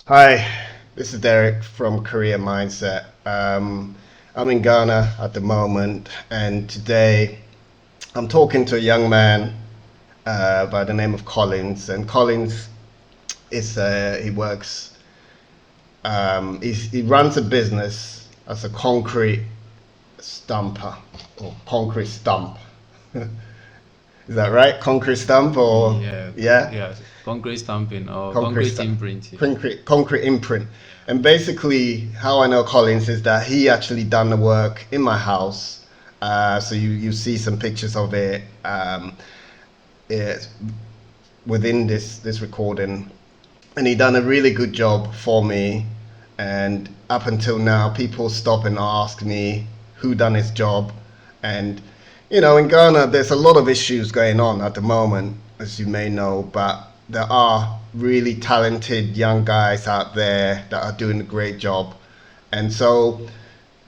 Hi, this is Derek from Career Mindset. I'm in Ghana at the moment, and today I'm talking to a young man by the name of Collins. And Collins he works, he runs a business as a concrete stumper or concrete stump. Is that right? Concrete stump or Yeah, yeah? yeah, concrete stamping or concrete concrete stu- imprinting. concrete imprint. And basically, how I know Collins is that he actually done the work in my house. So you see some pictures of it, it's within this recording, and he done a really good job for me. And up until now, people stop and ask me who done his job. And in Ghana, there's a lot of issues going on at the moment, as you may know, but there are really talented young guys out there that are doing a great job. And so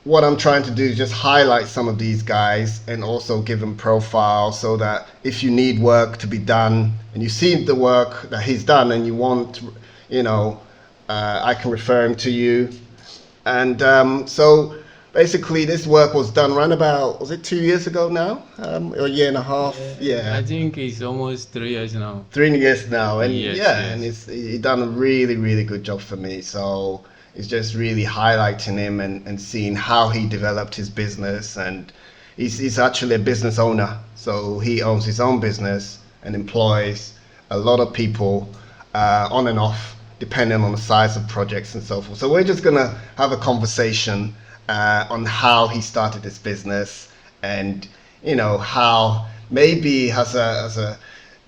what I'm trying to do is just highlight some of these guys and also give them profiles so that if you need work to be done and you see the work that he's done and you want, I can refer him to you. And so basically, this work was done around about, was it 2 years ago now? Or a year and a half? I Yeah. think it's almost 3 years now. 3 years now, and Yes, yeah, and yes. he done a really, really good job for me. So it's just really highlighting him and seeing how he developed his business. And he's actually a business owner, so he owns his own business and employs a lot of people on and off, depending on the size of projects and so forth. So we're just gonna have a conversation on how he started his business, and how maybe as a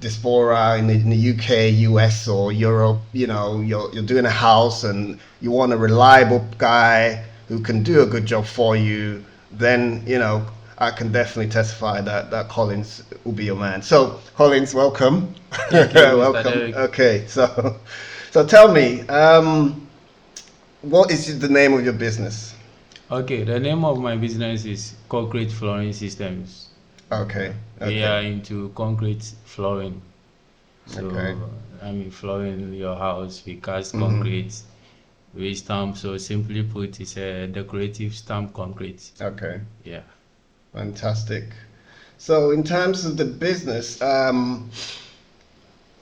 diaspora in the UK, US, or Europe, you're doing a house and you want a reliable guy who can do a good job for you, then I can definitely testify that Collins will be your man. So Collins, welcome. Thank you, Mr. Welcome. Derek. Okay, so tell me, what is the name of your business? Okay, the name of my business is Concrete Flooring Systems. Okay, We are okay, into concrete flooring. okay. So, I mean, flooring your house, we cast Hmm. concrete, we stamp. So, simply put, it's a decorative stamp concrete. Okay, Yeah. fantastic. So in terms of the business,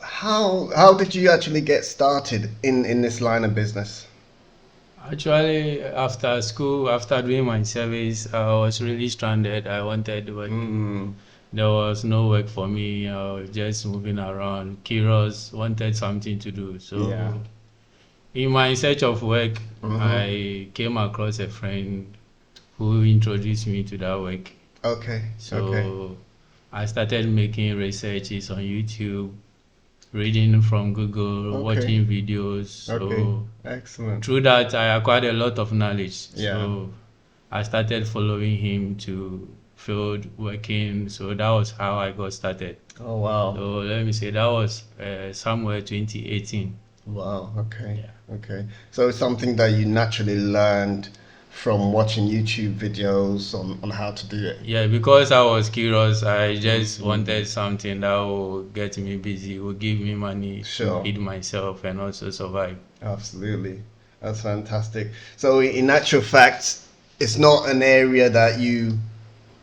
how did you actually get started in this line of business? Actually, after school, after doing my service, I was really stranded. I wanted work. Mm, There was no work for me. I was just moving around, curious, wanted something to do. yeah. So, in my search of work, Mm-hmm. I came across a friend who introduced me to that work. Okay, okay, So, I started making researches on YouTube, reading from Google, okay, watching videos. okay. So, Excellent. through that, I acquired a lot of knowledge. Yeah. So I started following him to field working. So that was how I got started. Oh wow. So let me say that was somewhere 2018. Wow. Okay. Yeah. Okay. So it's something that you naturally learned from watching YouTube videos on how to do it. Yeah, because I was curious, I just Mm, wanted something that will get me busy, will give me money to sure. feed myself and also survive. Absolutely. That's fantastic. So in actual fact, it's not an area that you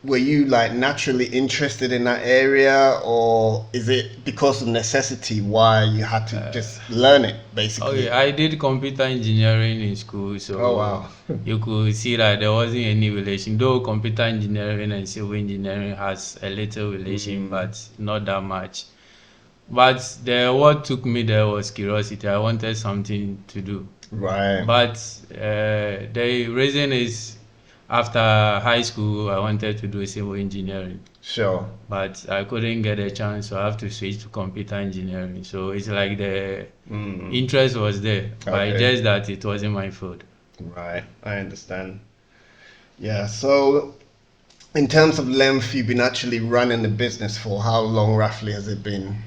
were you like naturally interested in that area, or is it because of necessity why you had to just learn it Okay, basically? I did computer engineering in school, Oh so wow. you could see that there wasn't any relation. Though computer engineering and civil engineering has a little relation, Mm, but not that much. But what took me there was curiosity. I wanted something to do. right. But the reason is after high school, I wanted to do civil engineering, Sure. but I couldn't get a chance, so I have to switch to computer engineering. So it's like the Mm, interest was there, but it's okay. just that it wasn't my field. Right. I understand. Yeah. So in terms of length, you've been actually running the business for how long roughly has it been?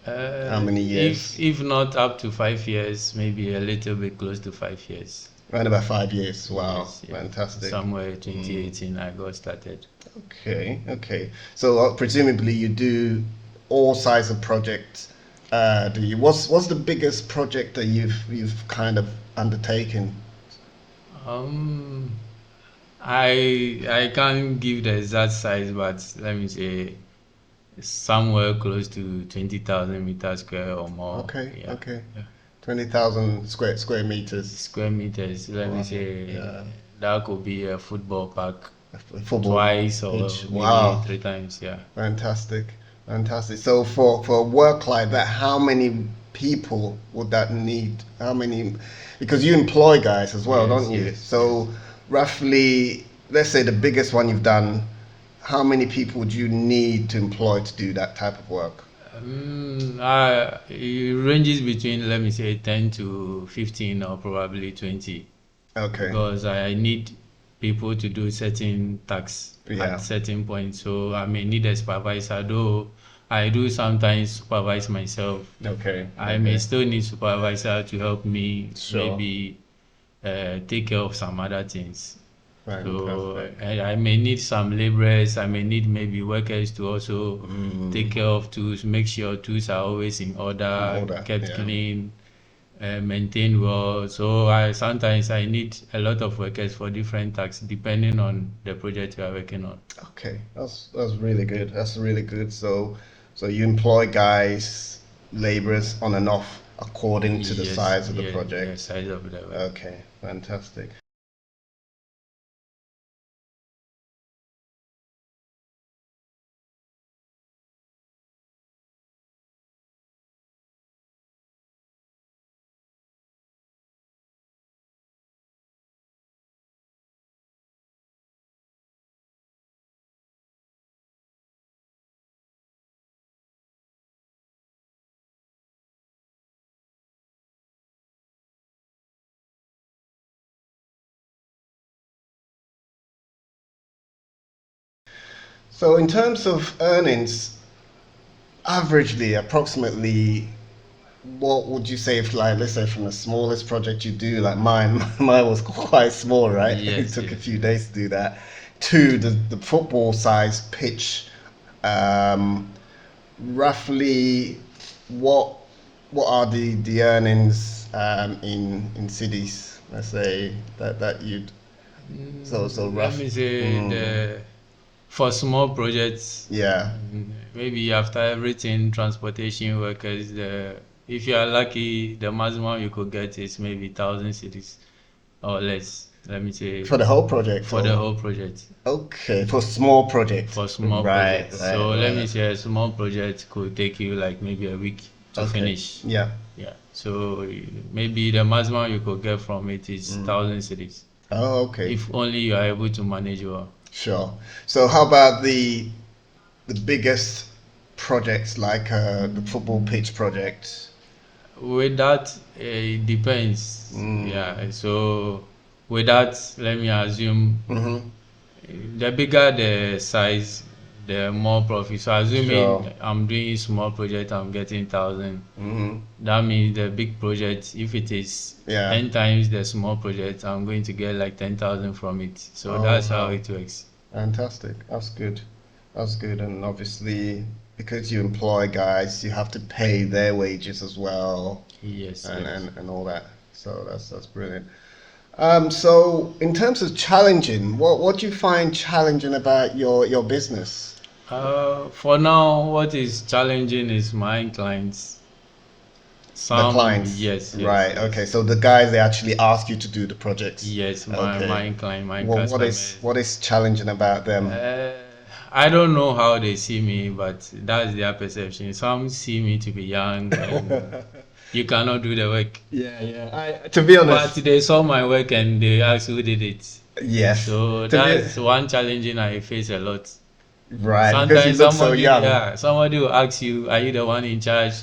How many If years? not up to 5 years, maybe a little bit close to 5 years. Around about 5 years. Wow. Yes, yeah. Fantastic. Somewhere Mm. 2018 I got started. Okay, okay. So presumably you do all sides of projects do you? What's the biggest project that you've kind of undertaken? Um, I can't give the exact size, but let me say somewhere close to 20,000 meters square or more. Okay, Yeah, okay. yeah. 20,000 square meters. Square meters. Let me Wow. say Yeah. that could be a football park A football twice or pitch. maybe Wow. 3 times. Yeah. Fantastic. Fantastic. So for a work like that, how many people would that need? How many? Because you employ guys as well, Yes, don't you? yes, yes. So roughly, let's say the biggest one you've done, how many people would you need to employ to do that type of work? It ranges between, let me say, 10 to 15 or probably 20 Okay. because I need people to do certain tasks Yeah. at certain points. So I may need a supervisor, though I do sometimes supervise myself. Okay. I may Okay. still need supervisor to help me Sure. maybe take care of some other things. So Fantastic. I may need some laborers, I may need maybe workers to also take Mm, care of tools, make sure tools are always in in order, order. kept Yeah. clean, maintained well. So I sometimes I need a lot of workers for different tasks depending on the project you are working on. Okay, that's really good. That's really good. So you employ guys, laborers on and off according to the Yes, size of the yeah, yeah, project. size of the work. Okay, fantastic. So in terms of earnings, averagely, approximately, what would you say if, like, let's say from the smallest project you do, like mine, mine was quite small, right? It Yes, took a yes. few days to do that, to the football size pitch, um, roughly what what are the earnings in cities? Let's say that you'd so Let rough. me say Mm, for small projects, yeah, maybe after everything, transportation workers, if you are lucky, the maximum you could get is maybe 1,000 cities or less. Let me say for the whole project. for the Or whole project, okay, for small project. for small Right, projects. right, So let me right. say a small project could take you like maybe a week to Okay, finish. yeah. Yeah. So maybe the maximum you could get from it is Mm. 1,000 cities, Oh, okay, if only you are able to manage well. sure. So how about the biggest projects like the football pitch project? With that, it depends. Mm. Yeah. So with that, let me assume Mm-hmm. the bigger the size, the more profit. So assuming Sure. I'm doing small project, I'm getting 1,000. Mm-hmm. That means the big project, if it is Yeah. 10 times the small project, I'm going to get like 10,000 from it. So Oh that's how wow. it works. Fantastic. That's good. That's good. And obviously, because you employ guys, you have to pay their wages as well, Yes, and yes. and all that. So that's brilliant. So in terms of challenging, what do you find challenging about your business? For now, what is challenging is my clients. The Some, clients, yes, yes, right? Okay. yes. So the guys they actually ask you to do the projects. Yes, Okay. my client, my Well, customers. what is challenging about them? Uh, I don't know how they see me, but that's their perception. Some see me to be young and you cannot do the work. Yeah, yeah. To be But honest, they saw my work and they asked who did it. yes. So To be that's one challenging I face a lot. right because you Sometimes look so somebody, young. yeah, somebody will ask you, are you the one in charge?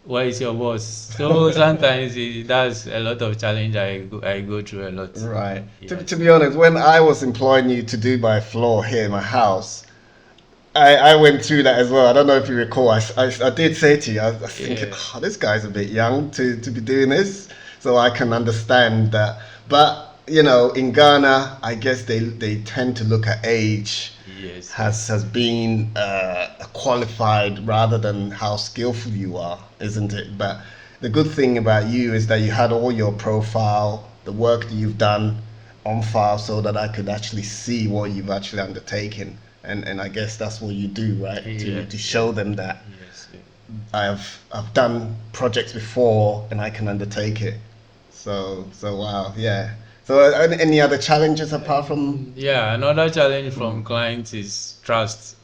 Where is your boss? So sometimes that's a lot of challenge I go through a lot. Right. To Yes. be honest, when I was employing you to do my floor here in my house, I went through that as well. I don't know if you recall. I did say to you, I was thinking, Yeah. oh, this guy's a bit young to be doing this, so I can understand that. But in Ghana, I guess they tend to look at age Yes, has been qualified rather than how skillful you are, isn't it? But the good thing about you is that you had all your profile, the work that you've done on file, so that I could actually see what you've actually undertaken. And I guess that's what you do, right? To yes, show them that yes, yes. I've done projects before and I can undertake it. So wow, yeah. So any other challenges apart from? Yeah, another challenge from Mm, clients is trust.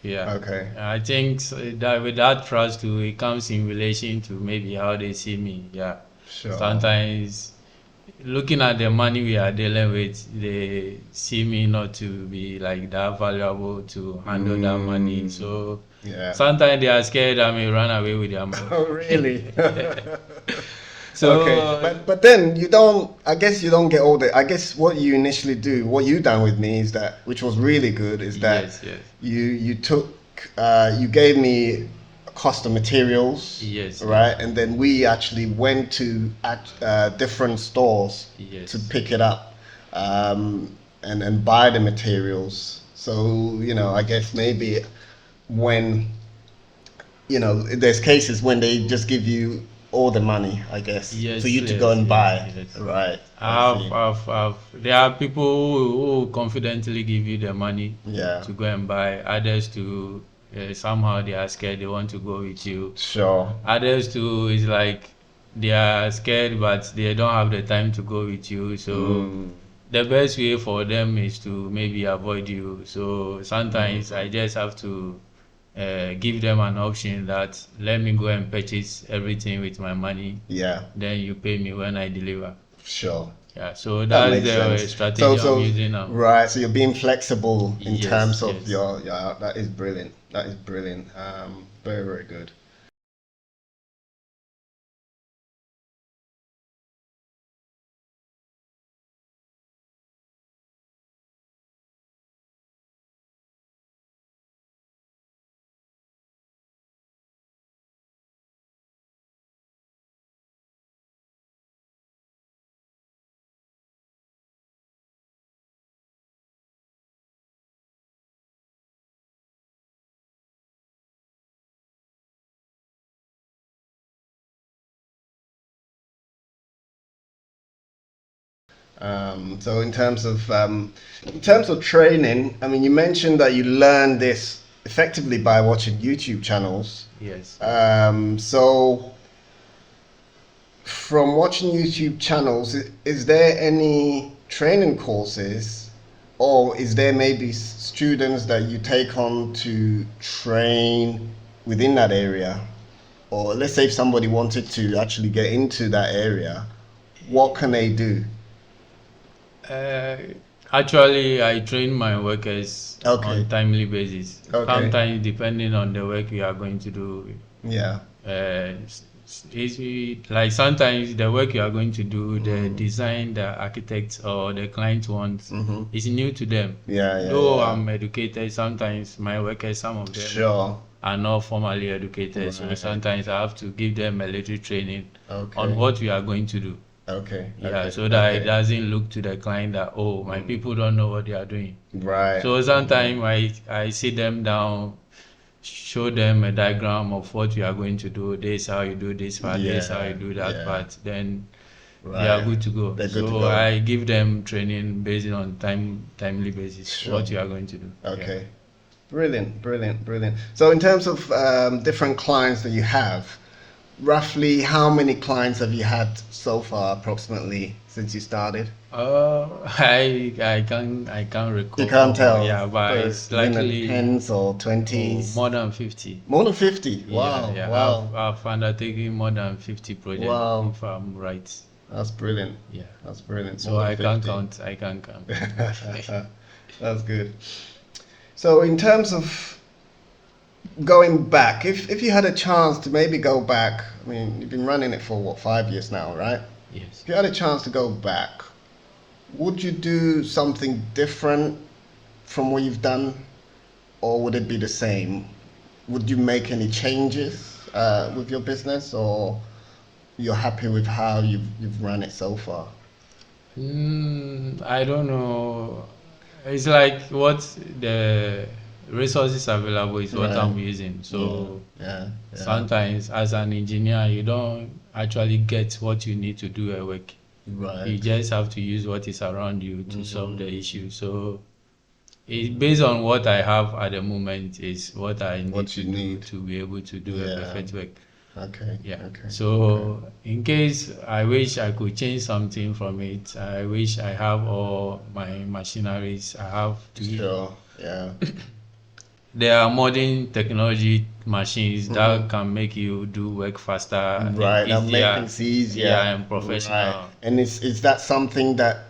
Yeah, okay, I think that with that trust too, it comes in relation to maybe how they see me. Yeah, sure. sometimes looking at the money we are dealing with, they see me not to be like that valuable to handle that money. Mm, So yeah. sometimes they are scared I may run away with their Oh, money. really? Okay, So but then you don't. I guess you don't get all the. I guess what you initially do, what you done with me is that, which was really good, is that yes, yes, you took you gave me cost of materials, yes, right, and then we actually went to different stores to yes, pick it up, and buy the materials. So I guess maybe when there's cases when they just give you all the money, I guess, for yes, you to go yes, and yes, buy. yes. Right. I see. There are people who confidently give you the money Yeah. to go and buy. Others to somehow they are scared they want to go with you. Sure. Others too is like they are scared but they don't have the time to go with you. So Mm. the best way for them is to maybe avoid you. So sometimes I Mm. just have to give them an option that let me go and purchase everything with my money, Yeah. then you pay me when I deliver. Sure. Yeah, so That that's makes the sense. So strategy I'm so using now. right. So you're being flexible in Yes, terms of yes. your. Yeah. That is brilliant. That is brilliant. Very very good. So in terms of training, I mean, you mentioned that you learned this effectively by watching YouTube channels. Yes, yes. So from watching YouTube channels, is there any training courses, or is there maybe students that you take on to train within that area? Or let's say if somebody wanted to actually get into that area, what can they do? Uh, Actually, I train my workers Okay. on timely basis. Okay. Sometimes, depending on the work we are going to do, Yeah. like sometimes the work you are going to do, the Mm. design the architect or the client wants Mm-hmm. is new to them. Yeah, yeah, Though yeah. I'm educated, sometimes my workers, some of them Sure. are not formally educated. So Right. sometimes I have to give them a little training on Okay. what we are going to do. Okay. Yeah, Okay. so that it Okay. doesn't look to the client that, oh, my Mm. people don't know what they are doing. Right. So Mm. sometimes I sit them down, show them a diagram of what we are going to do. This is how you do this part, this is how you Yeah. do that Yeah. part. Then they are Right. good to go. They're good to So go. I give them training based on timely basis, Sure. what you are going to do. Yeah. Okay. Brilliant. Brilliant. Brilliant. So in terms of different clients that you have, roughly how many clients have you had so far, approximately, since you started? I can't You recall. can't tell. Yeah, but So it's it's in the likely tens or twenties. more than 50. More than 50. Yeah, Wow. yeah. I've Wow. I've undertaken more than 50 projects, Wow. if I'm right. That's brilliant. Yeah. That's brilliant. So More than I can't 50. count. I can't count. That's good. So in terms of going back, if you had a chance to maybe go back, I mean, you've been running it for what, 5 years now, right? Yes. If you had a chance to go back, would you do something different from what you've done, or would it be the same? Would you make any changes with your business, or you're happy with how you've run it so far? I don't know. It's like what the resources available is what Right. I'm using. Yeah. So Yeah. Yeah. sometimes as an engineer, you don't actually get what you need to do a work. You Right. just have to use what is around you to solve the Hmm. issue. So based on what I have at the moment is what I need What to you do need. to be able to do a Yeah. perfect work. Okay. Yeah. Okay. Okay. So in case I wish I could change something from it, I wish I have all my machineries. I have to. Sure. Yeah. There are modern technology machines Hmm. that can make you do work faster and Right. That'll make easier. things Yeah, easier. and Right. professional. And is that something that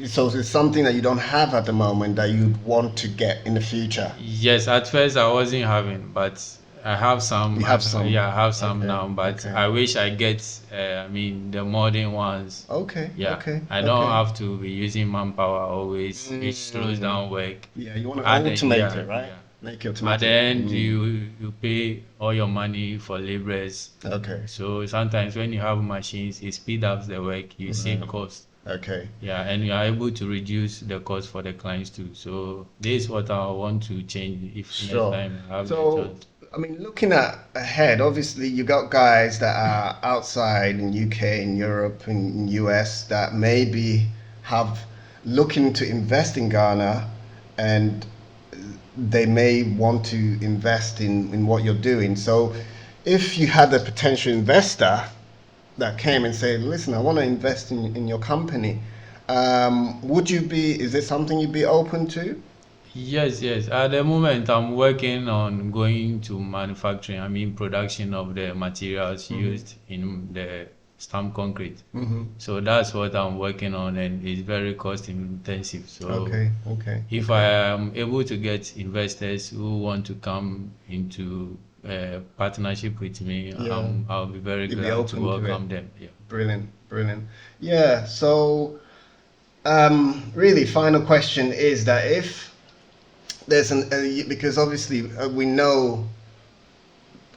so it's something that you don't have at the moment that you'd want to get in the future? Yes, at first I wasn't having, but I have some. You have some. Yeah, I have some Okay. now, but Okay. I wish I get. I mean, the modern ones. Okay. Yeah, Okay. I don't Okay. have to be using manpower always, which slows Mm. down work. Yeah, you want to At the automate yeah, it, right? yeah. Make it At the automatic. end, Mm. you pay all your money for laborers. Okay. So sometimes when you have machines, it speed up the work. You save Right. cost. Okay. Yeah, and you are able to reduce the cost for the clients too. So this is what I want to change if next Sure. time I have the So, chance. I mean, looking at ahead, obviously you got guys that are outside in UK, in Europe, in US that maybe have looking to invest in Ghana, and they may want to invest in what you're doing. So, if you had a potential investor that came and said, "Listen, I want to invest in your company," would you be? Is it something you'd be open to? Yes, yes. At the moment, I'm working on going to manufacturing, I mean production of the materials Hmm. used in the stamp concrete. Hmm. So that's what I'm working on, and it's very cost intensive. So Okay. Okay. if I Okay. am able to get investors who want to come into partnership with me, Yeah. I'll be very You'd be glad to open to it. welcome them. Yeah. Brilliant. Brilliant. Yeah. So, really, final question is that if there's because obviously we know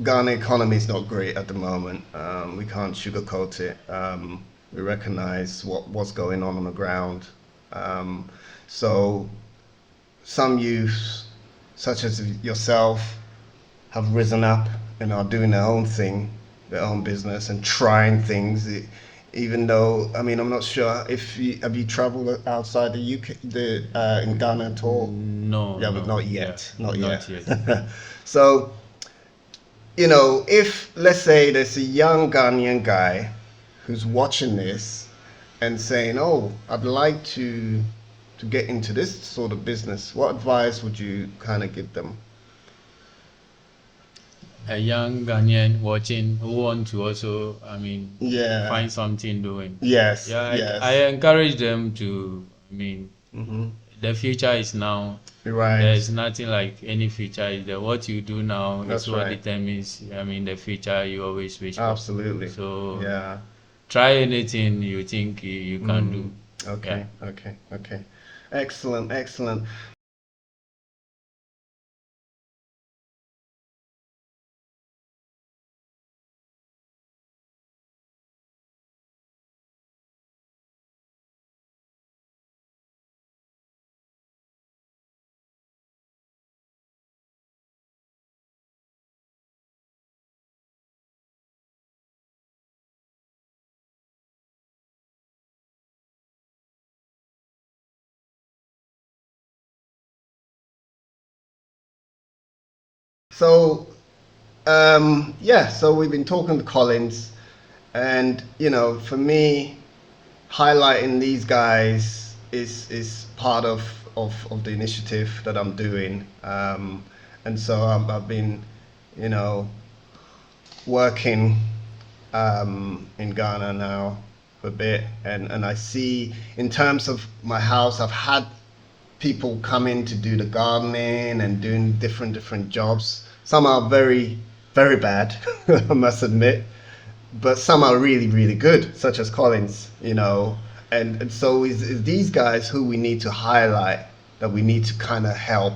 Ghana economy is not great at the moment. We can't sugarcoat it. We recognize what's going on the ground. Um, so some youths, such as yourself, have risen up and are doing their own thing, their own business, and trying things. Even though, I mean, I'm not sure if you have you traveled outside the UK, in Ghana at all. No, Yeah, but no, not yeah, yet, not yet. not yet. So, if let's say there's a young Ghanaian guy who's watching this and saying, "Oh, I'd like to get into this sort of business," what advice would you kind of give them? A young Ghanaian watching who want to also, I mean, Yeah. find something doing. Yes. Yeah, I Yes. encourage them to, I mean, Mm-hmm. the future is now. Right. There's nothing like any future. Is there what you do now is That's what right. determines, I mean, the future you always wish for. Absolutely. So Yeah. try anything you think you can Mm. do. Yeah. Okay. Okay. Okay. Excellent. Excellent. So, yeah. So we've been talking to Collins, and for me, highlighting these guys is part of the initiative that I'm doing. And so I've been, you know, working in Ghana now for a bit, and I see in terms of my house, I've had people come in to do the gardening and doing different jobs. Some are very very bad, I must admit, but some are really really good, such as Collins, and so is these guys who we need to highlight, that we need to kind of help,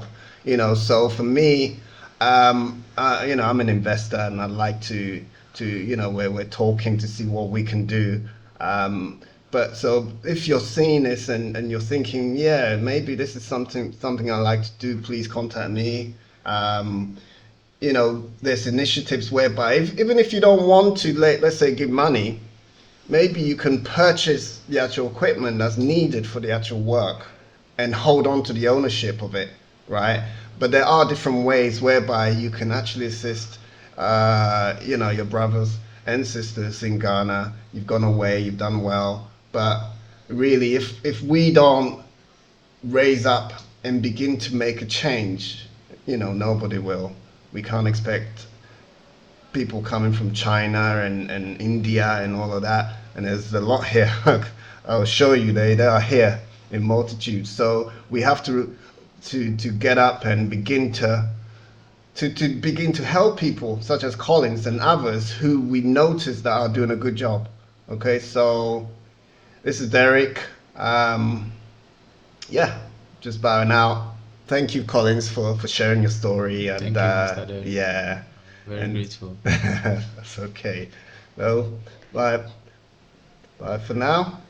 so for me, I'm an investor and I'd like to we're talking to see what we can do, um, But so if you're seeing this and you're thinking, yeah, maybe this is something I like to do, please contact me. Um, there's initiatives whereby even if you don't want to, let's say, give money, maybe you can purchase the actual equipment that's needed for the actual work and hold on to the ownership of it, right? But there are different ways whereby you can actually assist, your brothers and sisters in Ghana. You've gone away, you've done well, but really, if we don't raise up and begin to make a change, nobody will. We can't expect people coming from China and India and all of that. And there's a lot here. I'll show you they are here in multitudes. So we have to get up and begin to help people such as Collins and others who we notice that are doing a good job. Okay, so this is Derek. Yeah, just bowing out. Thank you, Collins, for sharing your story. And Thank you, Mr. Derek. yeah, Very and grateful. that's okay. Well, bye for now.